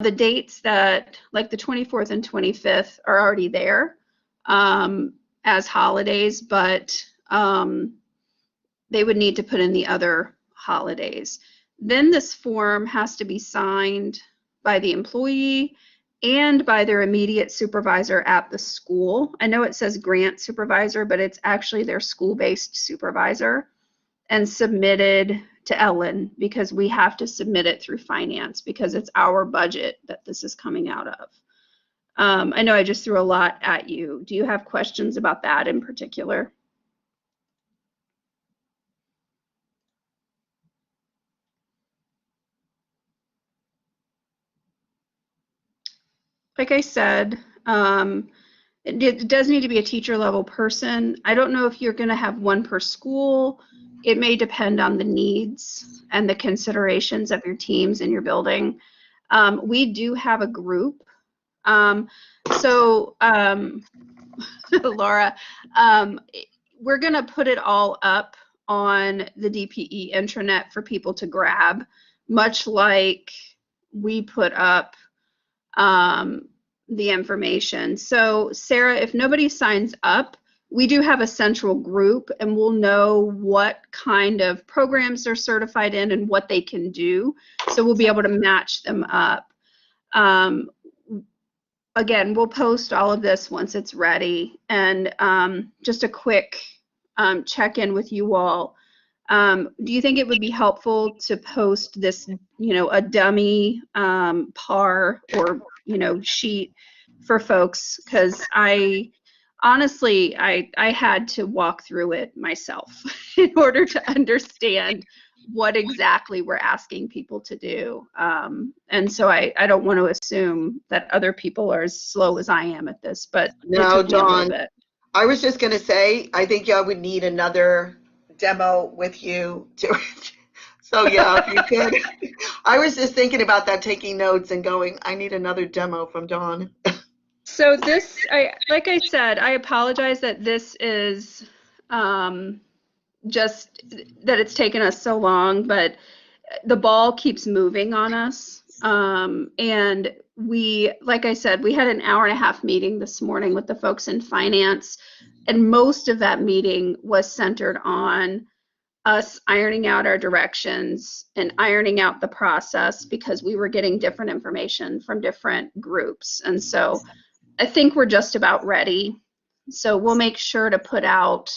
the dates that, like the 24th and 25th, are already there as holidays, but they would need to put in the other holidays. Then this form has to be signed by the employee and by their immediate supervisor at the school. I know it says grant supervisor, but it's actually their school-based supervisor, and submitted to Ellen, because we have to submit it through finance because it's our budget that this is coming out of. I know I just threw a lot at you. Do you have questions about that in particular? Like I said, it does need to be a teacher level person. I don't know if you're going to have one per school. It may depend on the needs and the considerations of your teams in your building. We do have a group. Laura, we're going to put it all up on the DPE intranet for people to grab, much like we put up the information. So Sarah, if nobody signs up, we do have a central group, and we'll know what kind of programs they're certified in and what they can do. So we'll be able to match them up. Again, we'll post all of this once it's ready. And just a quick check-in with you all. Do you think it would be helpful to post this, a dummy PAR or, sheet for folks? Because honestly, I had to walk through it myself in order to understand what exactly we're asking people to do. And so I don't want to assume that other people are as slow as I am at this, but no, Dawn, I was just going to say, I think y'all would need another demo with you too. So yeah, if you could. I was just thinking about that, taking notes and going, I need another demo from Dawn. So this, like I said, I apologize that this is just that it's taken us so long, but the ball keeps moving on us. And we, like I said, we had an 1.5-hour meeting this morning with the folks in finance, and most of that meeting was centered on us ironing out our directions and ironing out the process, because we were getting different information from different groups. And so I think we're just about ready. So we'll make sure to put out,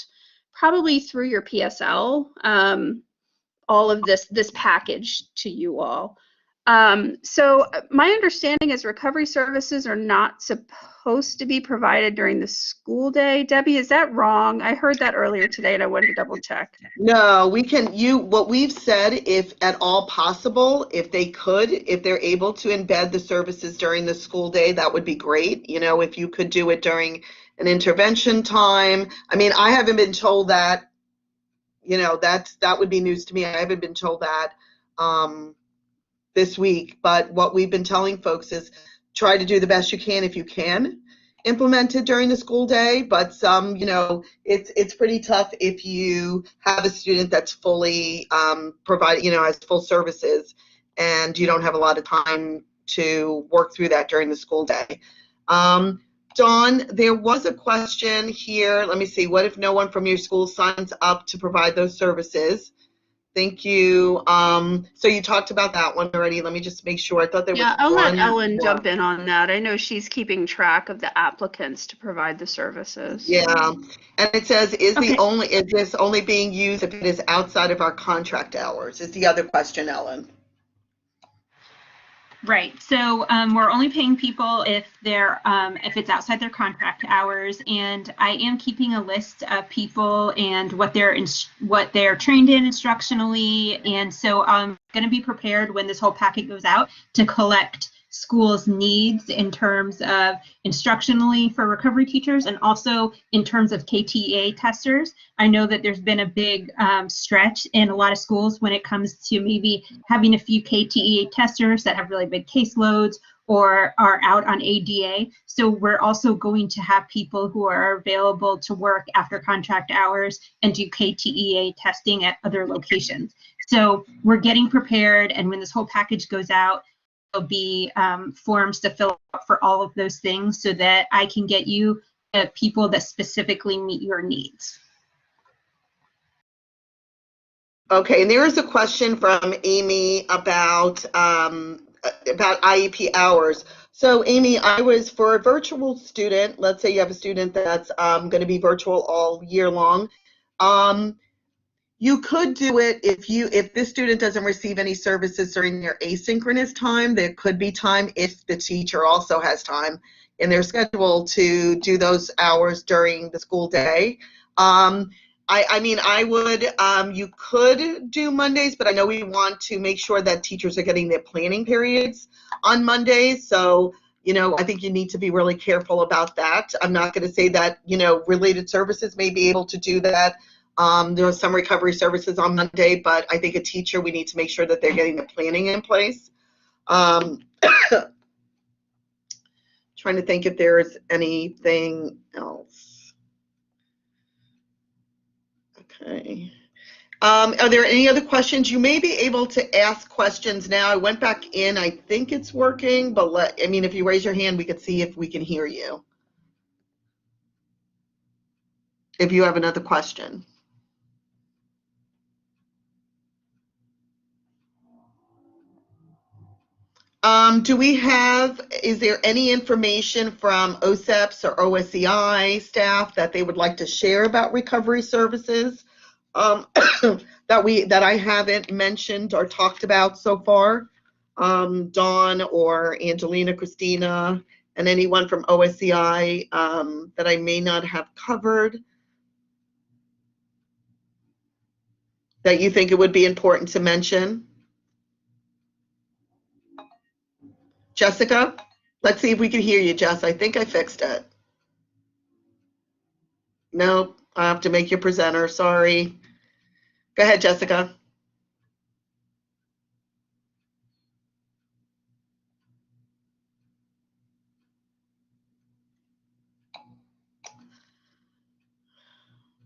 probably through your PSL, all of this package to you all. So my understanding is recovery services are not supposed to be provided during the school day. Debbie, is that wrong? I heard that earlier today and I wanted to double check. No, we can, what we've said, if at all possible, if they're able to embed the services during the school day, that would be great. If you could do it during an intervention time. I mean, I haven't been told that, that would be news to me. I haven't been told that this week, but what we've been telling folks is try to do the best you can if you can implement it during the school day. But some, it's pretty tough if you have a student that's fully provided, has full services, and you don't have a lot of time to work through that during the school day. Dawn, there was a question here. Let me see. What if no one from your school signs up to provide those services? Thank you. So you talked about that one already. Let me just make sure. I thought there was one. Yeah, I'll let Ellen jump in on that. I know she's keeping track of the applicants to provide the services. Yeah, and it says, is this only being used if it is outside of our contract hours? Is the other question, Ellen. Right. So we're only paying people if it's outside their contract hours, and I am keeping a list of people and what they're trained in instructionally, and so I'm going to be prepared when this whole packet goes out to collect schools' needs in terms of instructionally for recovery teachers and also in terms of KTEA testers. I know that there's been a big stretch in a lot of schools when it comes to maybe having a few KTEA testers that have really big caseloads or are out on ADA. So we're also going to have people who are available to work after contract hours and do KTEA testing at other locations. So we're getting prepared, and when this whole package goes out, be forms to fill out for all of those things so that I can get you people that specifically meet your needs. Okay, and there is a question from Amy about IEP hours. So Amy, for a virtual student, let's say you have a student that's going to be virtual all year long, you could do it if this student doesn't receive any services during their asynchronous time. There could be time if the teacher also has time in their schedule to do those hours during the school day. You could do Mondays, but I know we want to make sure that teachers are getting their planning periods on Mondays. So, I think you need to be really careful about that. I'm not going to say that, related services may be able to do that. There are some recovery services on Monday, but I think a teacher, we need to make sure that they're getting the planning in place. Trying to think if there is anything else. Okay. Are there any other questions? You may be able to ask questions now. I went back in. I think it's working, but if you raise your hand, we could see if we can hear you. If you have another question. Is there any information from OCEPS or OSEI staff that they would like to share about recovery services that I haven't mentioned or talked about so far? Dawn or Angelina, Christina, and anyone from OSEI that I may not have covered that you think it would be important to mention? Jessica? Let's see if we can hear you, Jess. I think I fixed it. No, I have to make you presenter. Sorry. Go ahead, Jessica.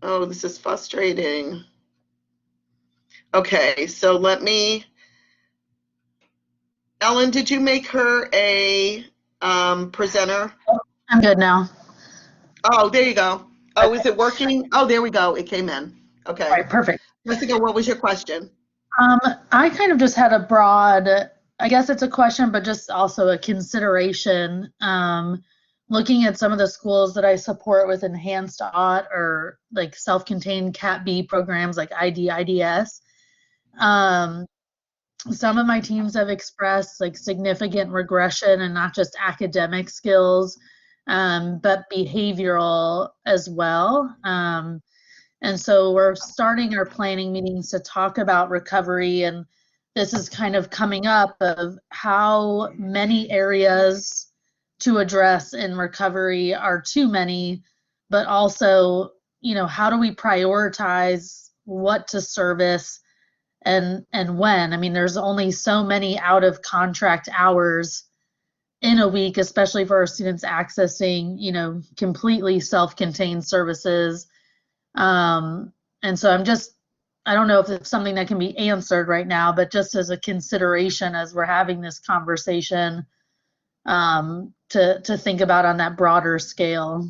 Oh, this is frustrating. Okay, so Ellen, did you make her a presenter? I'm good now. Oh, there you go. Oh, is it working? Oh, there we go. It came in. Okay. All right, perfect. Jessica, what was your question? I kind of just had a broad, I guess it's a question, but just also a consideration. Looking at some of the schools that I support with enhanced OT or like self-contained Cat B programs like IDS. Some of my teams have expressed like significant regression and not just academic skills, but behavioral as well. And so we're starting our planning meetings to talk about recovery, and this is kind of coming up of how many areas to address in recovery are too many, but also, how do we prioritize what to service and when? I mean, there's only so many out of contract hours in a week, especially for our students accessing, completely self-contained services. And so I don't know if it's something that can be answered right now, but just as a consideration as we're having this conversation, to think about on that broader scale.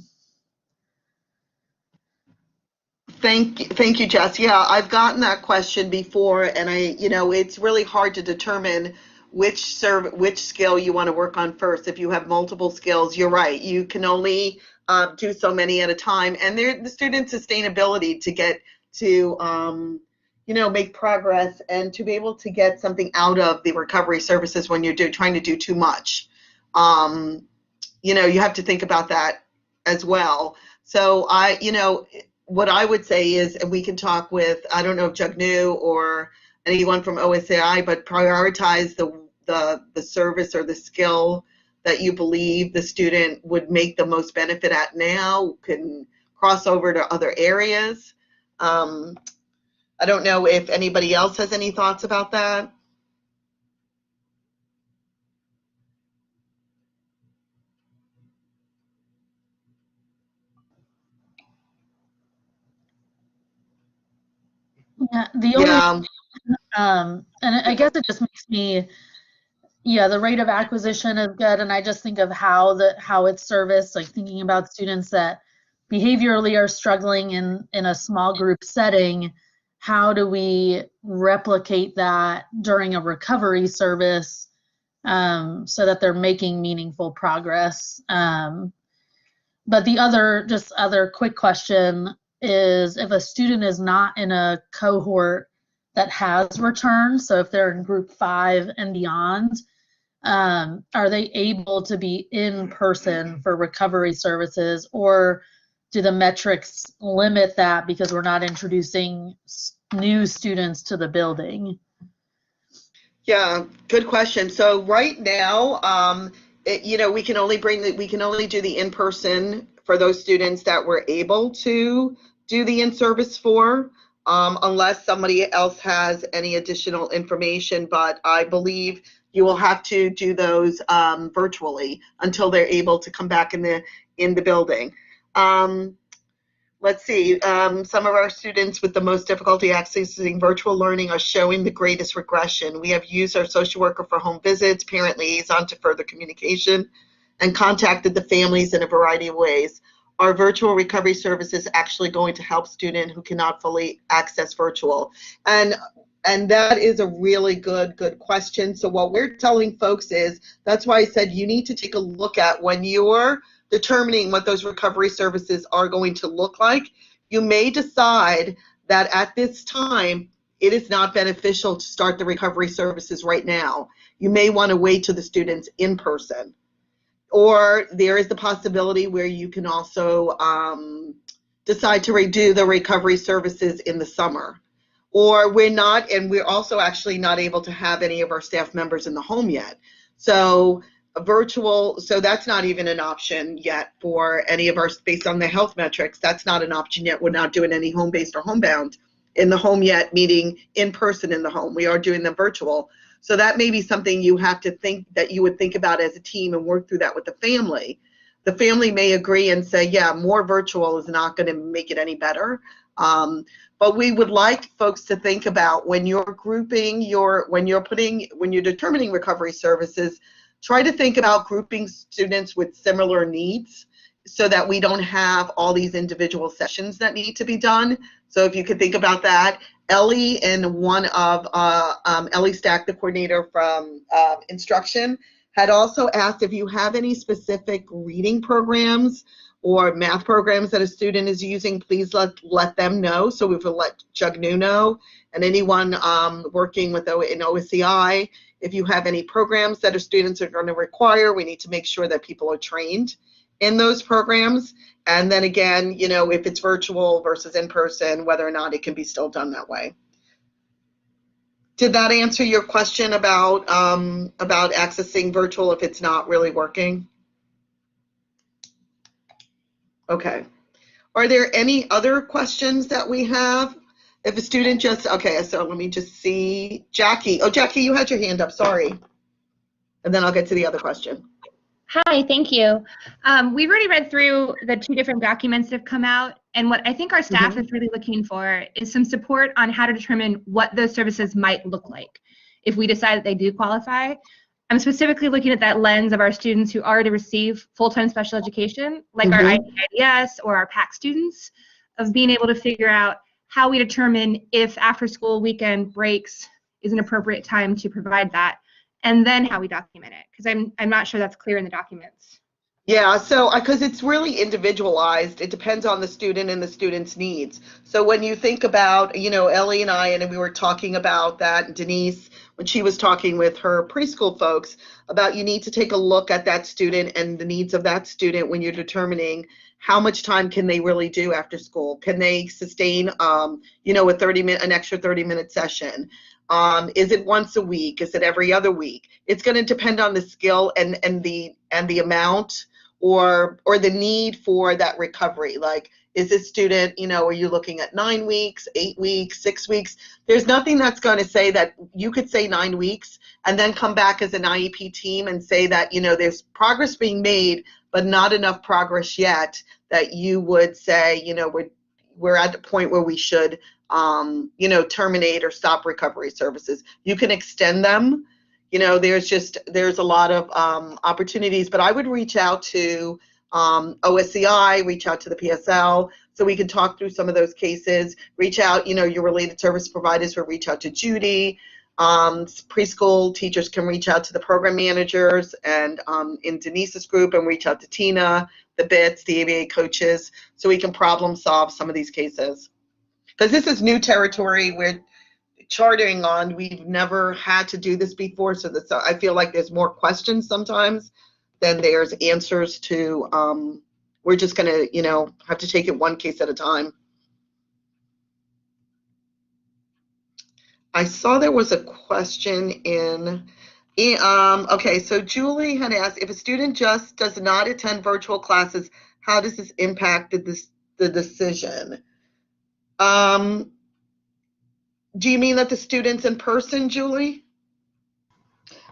Thank you, Jess. Yeah, I've gotten that question before, and it's really hard to determine which skill you want to work on first. If you have multiple skills, you're right. You can only do so many at a time, and the student sustainability to get to make progress and to be able to get something out of the recovery services when you're trying to do too much. You have to think about that as well. So what I would say is, and we can talk with, I don't know if Jagnu or anyone from OSAI, but prioritize the service or the skill that you believe the student would make the most benefit at now, can cross over to other areas. I don't know if anybody else has any thoughts about that. Yeah, and I guess it just makes me, Yeah, the rate of acquisition is good, and I just think of how it's serviced, like thinking about students that behaviorally are struggling in a small group setting. How do we replicate that during a recovery service so that they're making meaningful progress? But the other quick question is, if a student is not in a cohort that has returned, so if they're in group 5 and beyond, are they able to be in person for recovery services, or do the metrics limit that because we're not introducing new students to the building? Yeah, good question. So right now, we can only do the in-person for those students that we're able to do the in-service for, unless somebody else has any additional information. But I believe you will have to do those virtually until they're able to come back in the building. Let's see, some of our students with the most difficulty accessing virtual learning are showing the greatest regression. We have used our social worker for home visits, parent liaison to further communication, and contacted the families in a variety of ways. Are virtual recovery services actually going to help students who cannot fully access virtual? And that is a really good question. So what we're telling folks is, that's why I said you need to take a look at when you're determining what those recovery services are going to look like. You may decide that at this time it is not beneficial to start the recovery services right now. You may want to wait till the students in person. Or there is the possibility where you can also decide to redo the recovery services in the summer. Or we're also actually not able to have any of our staff members in the home yet. So that's not even an option yet for any of our, based on the health metrics, that's not an option yet. We're not doing any home-based or homebound in the home yet, meaning in person in the home. We are doing them virtual. So that may be something you have to think, that you would think about as a team and work through that with the family. The family may agree and say, yeah, more virtual is not going to make it any better. But we would like folks to think about, when you're determining recovery services, try to think about grouping students with similar needs so that we don't have all these individual sessions that need to be done. So if you could think about that. Ellie Ellie Stack, the coordinator from instruction, had also asked if you have any specific reading programs or math programs that a student is using, please let them know. So we will let Jugnu know, and anyone working with in OCI, if you have any programs that our students are going to require, we need to make sure that people are trained in those programs. And then again, if it's virtual versus in person, whether or not it can be still done that way. Did that answer your question about accessing virtual if it's not really working? Okay. Are there any other questions that we have? If a student okay, so let me just see. Jackie. Oh, Jackie, you had your hand up. Sorry. And then I'll get to the other question. Hi, thank you. We've already read through the 2 different documents that have come out, and what I think our staff is really looking for is some support on how to determine what those services might look like if we decide that they do qualify. I'm specifically looking at that lens of our students who already receive full-time special education, like our IDS or our PAC students, of being able to figure out how we determine if after-school weekend breaks is an appropriate time to provide that, and then how we document it, because I'm not sure that's clear in the documents. Yeah, so because it's really individualized, it depends on the student and the student's needs. So when you think about, Ellie and I, and we were talking about that, Denise, when she was talking with her preschool folks, about you need to take a look at that student and the needs of that student when you're determining how much time can they really do after school. Can they sustain, an extra 30-minute session? Is it once a week? Is it every other week? It's going to depend on the skill and the amount or the need for that recovery. Like, is this student, are you looking at 9 weeks, 8 weeks, 6 weeks? There's nothing that's going to say that you could say 9 weeks and then come back as an IEP team and say that, there's progress being made, but not enough progress yet that you would say, we're at the point where we should terminate or stop recovery services. You can extend them, you know, there's a lot of opportunities, but I would reach out to OSCI, reach out to the PSL, so we can talk through some of those cases. Reach out, you know, your related service providers will reach out to Judy. Preschool teachers can reach out to the program managers, and in Denise's group, and reach out to Tina, the BITS, the ABA coaches, so we can problem solve some of these cases. Because this is new territory we're charting on. We've never had to do this before, so I feel like there's more questions sometimes than there's answers to. We're just going to, you know, have to take it one case at a time. I saw there was a question okay, so Julie had asked, if a student just does not attend virtual classes, how does this impact the decision? Do you mean that the student's in person, Julie?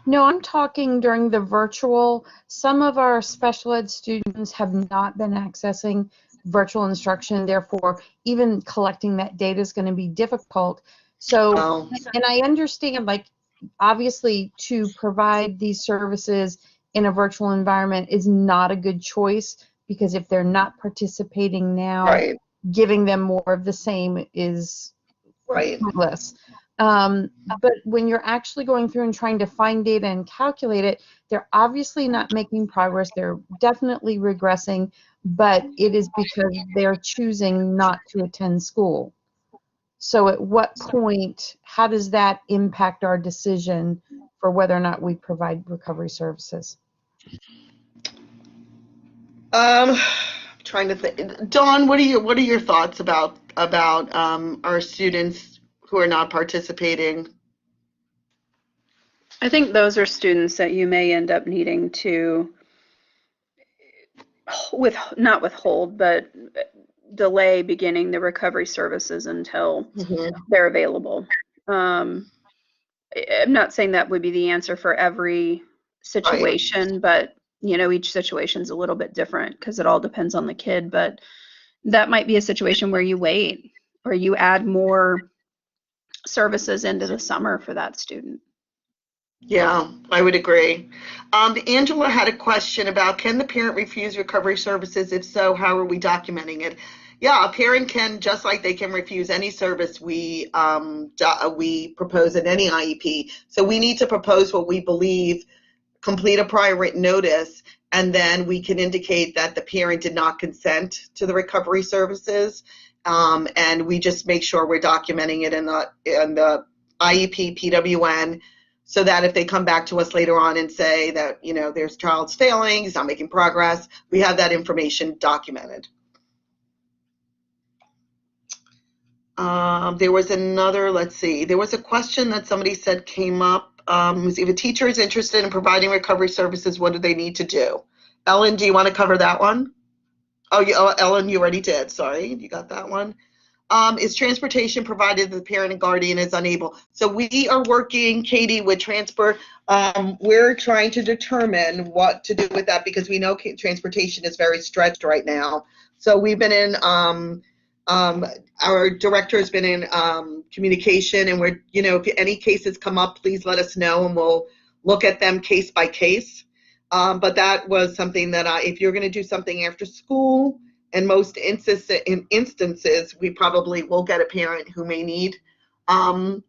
No, I'm talking during the virtual. Some of our special ed students have not been accessing virtual instruction, therefore even collecting that data is going to be difficult. So, and I understand, like, obviously to provide these services in a virtual environment is not a good choice, because if they're not participating now, Right. giving them more of the same is pointless. But when you're actually going through and trying to find data and calculate it, they're obviously not making progress. They're definitely regressing, but it is because they're choosing not to attend school. So at what point, how does that impact our decision for whether or not we provide recovery services? Trying to think. Dawn, what are your thoughts about our students who are not participating? I think those are students that you may end up needing to not withhold, but delay beginning the recovery services until they're available. I'm not saying that would be the answer for every situation, but you know, each situation's a little bit different because it all depends on the kid. But that might be a situation where you wait or you add more services into the summer for that student. Yeah, I would agree. Angela had a question about, can the parent refuse recovery services? If so, how are we documenting it? Yeah, a parent can, just like they can refuse any service we propose in any IEP. So we need to propose what we believe, complete a prior written notice, and then we can indicate that the parent did not consent to the recovery services. And we just make sure we're documenting it in the IEP PWN, so that if they come back to us later on and say that, you know, their child's failing, he's not making progress, we have that information documented. There was another, let's see, there was a question that somebody said came up. If a teacher is interested in providing recovery services, what do they need to do? Ellen, do you want to cover that one? Oh, Ellen, you already did. Sorry, you got that one. Is transportation provided if the parent and guardian is unable? So we are working, Katie, with transport. We're trying to determine what to do with that, because we know transportation is very stretched right now. So we've been in, our director has been in communication, and we're, you know, if any cases come up, please let us know and we'll look at them case by case. But that was something that if you're going to do something after school, in most instances, we probably will get a parent who may need. And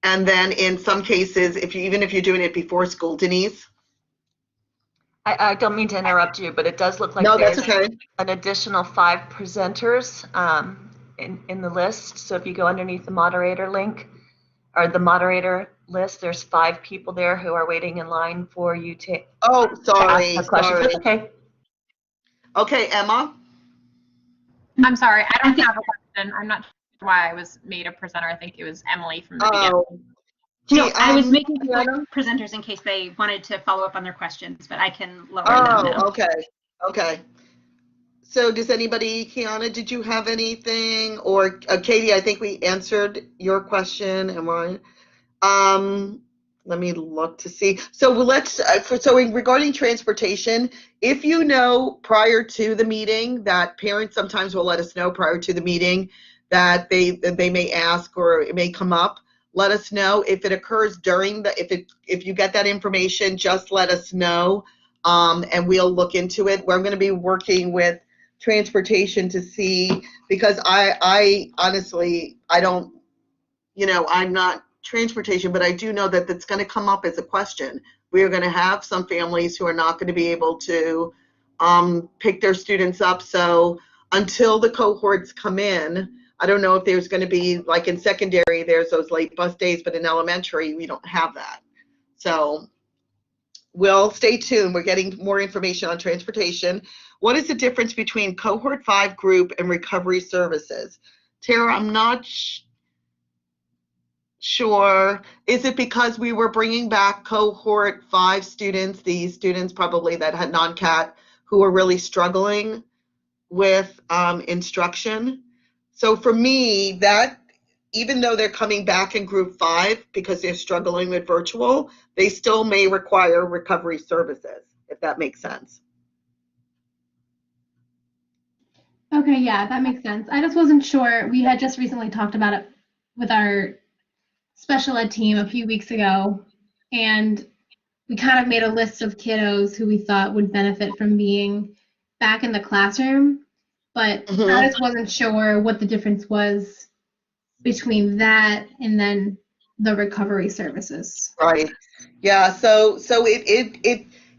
then in some cases, even if you're doing it before school, Denise? I don't mean to interrupt you, but it does look like there's an additional 5 presenters in the list. So if you go underneath the moderator link, or the moderator list, there's 5 people there who are waiting in line for you to ask a question. That's okay. Okay, Emma? I'm sorry, I don't have a question. I'm not sure why I was made a presenter. I think it was Emily from the beginning. No, I was making presenters in case they wanted to follow up on their questions, but I can lower them now. Okay. So does anybody, Kiana, did you have anything? Or Katie, I think we answered your question. And Ryan. Let me look to see. So regarding transportation, if you know prior to the meeting, that parents sometimes will let us know prior to the meeting that they may ask or it may come up. let us know. If it occurs during if you get that information, just let us know, and we'll look into it. We're going to be working with transportation to see, because I honestly, I don't, I'm not transportation, but I do know that that's going to come up as a question. We are going to have some families who are not going to be able to pick their students up. So until the cohorts come in, I don't know if there's going to be, like in secondary, there's those late bus days, but in elementary, we don't have that. So we'll stay tuned. We're getting more information on transportation. What is the difference between cohort 5 group and recovery services? Tara, I'm not sure. Is it because we were bringing back cohort 5 students, these students probably that had non-CAT, who were really struggling with instruction? So for me, that, even though they're coming back in group 5 because they're struggling with virtual, they still may require recovery services, if that makes sense. Okay, yeah, that makes sense. I just wasn't sure. We had just recently talked about it with our special ed team a few weeks ago, and we kind of made a list of kiddos who we thought would benefit from being back in the classroom, but I just wasn't sure what the difference was between that and then the recovery services. Right. Yeah. So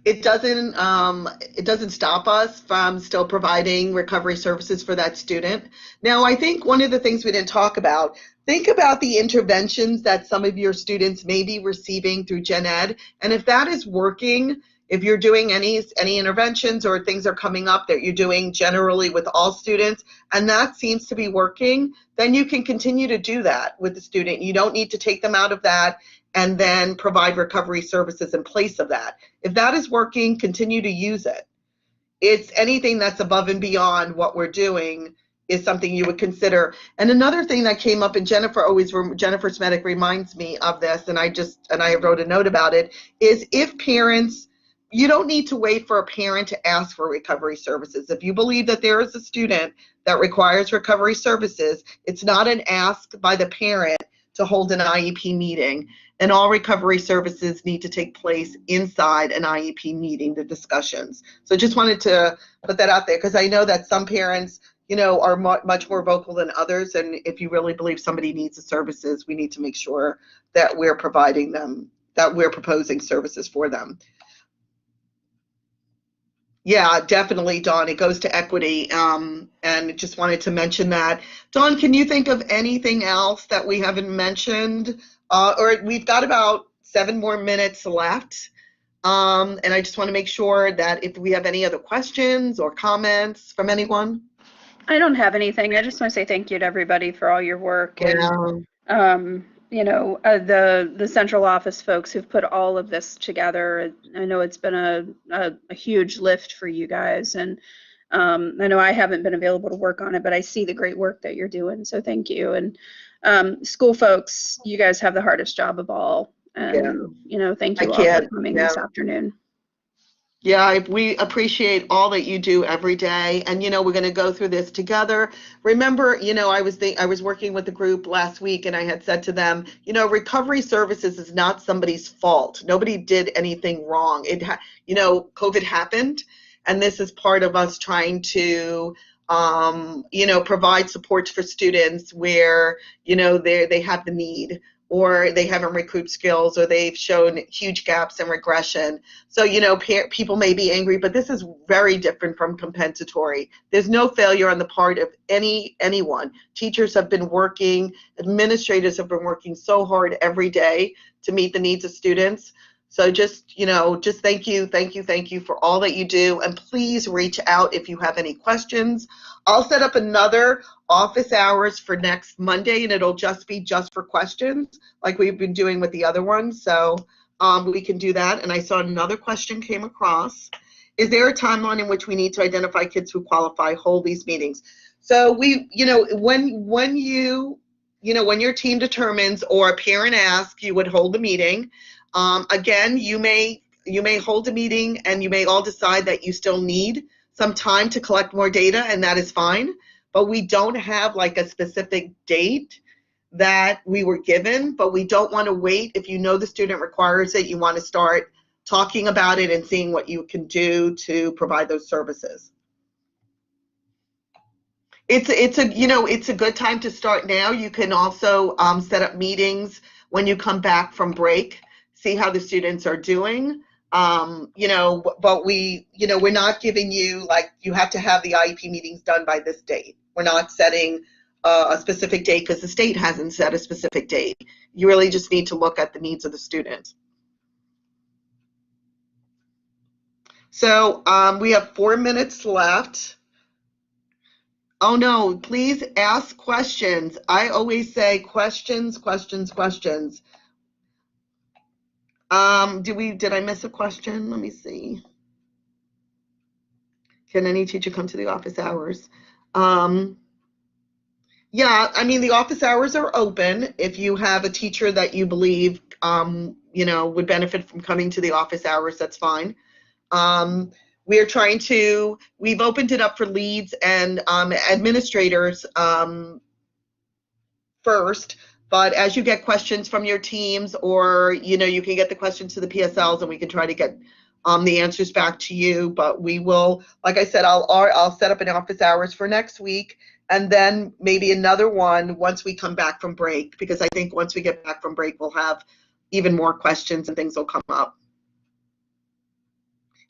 it doesn't stop us from still providing recovery services for that student. Now, I think one of the things we didn't talk about, think about the interventions that some of your students may be receiving through Gen Ed, and if that is working, if you're doing any interventions or things are coming up that you're doing generally with all students, and that seems to be working, then you can continue to do that with the student. You don't need to take them out of that and then provide recovery services in place of that. If that is working, continue to use it. It's anything that's above and beyond what we're doing is something you would consider. And another thing that came up, and Jennifer Smetic reminds me of this, and I wrote a note about it, is if parents, you don't need to wait for a parent to ask for recovery services. If you believe that there is a student that requires recovery services, it's not an ask by the parent to hold an IEP meeting. And all recovery services need to take place inside an IEP meeting, the discussions. So just wanted to put that out there, because I know that some parents, are much more vocal than others. And if you really believe somebody needs the services, we need to make sure that we're providing them, that we're proposing services for them. Yeah, definitely, Dawn. It goes to equity, and just wanted to mention that. Dawn, can you think of anything else that we haven't mentioned? Or we've got about 7 more minutes left, and I just want to make sure that if we have any other questions or comments from anyone. I don't have anything. I just want to say thank you to everybody for all your work. And, the central office folks who've put all of this together. I know it's been a huge lift for you guys, and I know I haven't been available to work on it, but I see the great work that you're doing, so thank you. And school folks, you guys have the hardest job of all, and thank you all for coming this afternoon. Yeah, we appreciate all that you do every day, and we're going to go through this together. Remember, I was working with the group last week, and I had said to them, recovery services is not somebody's fault. Nobody did anything wrong. COVID happened, and this is part of us trying to provide support for students where they have the need, or they haven't recouped skills, or they've shown huge gaps in regression. So, people may be angry, but this is very different from compensatory. There's no failure on the part of anyone. Teachers have been working, administrators have been working so hard every day to meet the needs of students. So just thank you for all that you do. And please reach out if you have any questions. I'll set up another office hours for next Monday, and it'll just be for questions like we've been doing with the other ones. So we can do that. And I saw another question came across. Is there a timeline in which we need to identify kids who qualify, hold these meetings? So when your team determines or a parent asks, you would hold the meeting. Again, you may hold a meeting, and you may all decide that you still need some time to collect more data, and that is fine. But we don't have like a specific date that we were given, but we don't want to wait. If you know the student requires it, you want to start talking about it and seeing what you can do to provide those services. It's a good time to start now. You can also set up meetings when you come back from break, see how the students are doing. But we're not giving you, like, you have to have the IEP meetings done by this date. We're not setting a specific date because the state hasn't set a specific date. You really just need to look at the needs of the students. So we have 4 minutes left. Oh no, please ask questions. I always say questions, questions, questions. Did I miss a question? Let me see. Can any teacher come to the office hours? Yeah, I mean, the office hours are open. If you have a teacher that you believe, would benefit from coming to the office hours, that's fine. We've opened it up for leads and administrators first, but as you get questions from your teams, or, you can get the questions to the PSLs and we can try to get the answers back to you. But we will, like I said, I'll set up an office hours for next week, and then maybe another one once we come back from break, because I think once we get back from break, we'll have even more questions and things will come up.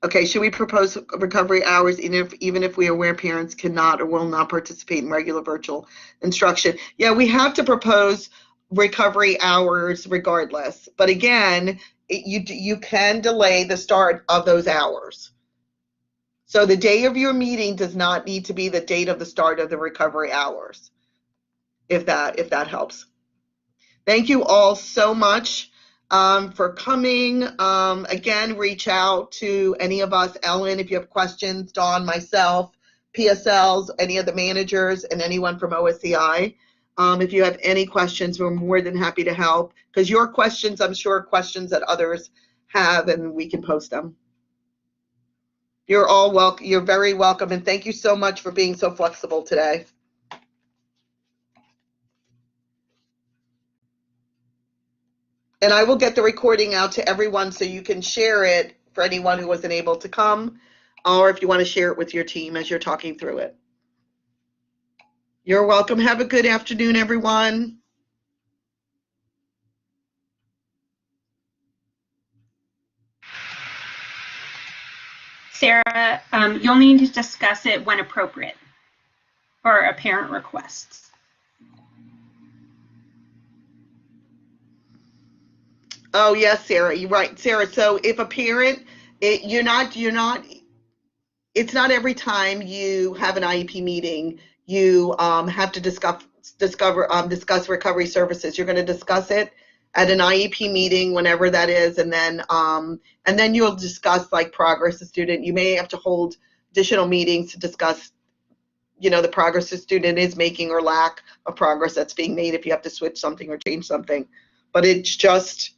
Okay, should we propose recovery hours even if we are aware parents cannot or will not participate in regular virtual instruction? Yeah, we have to propose recovery hours regardless. But again, you can delay the start of those hours. So the day of your meeting does not need to be the date of the start of the recovery hours, if that helps. Thank you all so much for coming. Again, reach out to any of us, Ellen, if you have questions, Dawn, myself, PSLs, any of the managers, and anyone from OSCI. If you have any questions, we're more than happy to help, because your questions, I'm sure, are questions that others have, and we can post them. You're all welcome. You're very welcome, and thank you so much for being so flexible today. And I will get the recording out to everyone so you can share it for anyone who wasn't able to come, or if you want to share it with your team as you're talking through it. You're welcome. Have a good afternoon, everyone. Sarah, you'll need to discuss it when appropriate or a parent requests. Oh yes, Sarah, you're right, Sarah. So if a parent, it's not every time you have an IEP meeting you have to discuss recovery services. You're going to discuss it at an IEP meeting whenever that is, and then you'll discuss like progress the student. You may have to hold additional meetings to discuss, the progress the student is making or lack of progress that's being made if you have to switch something or change something. But it's just,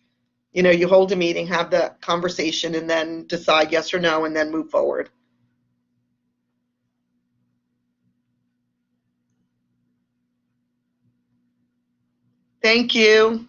you hold a meeting, have the conversation, and then decide yes or no, and then move forward. Thank you.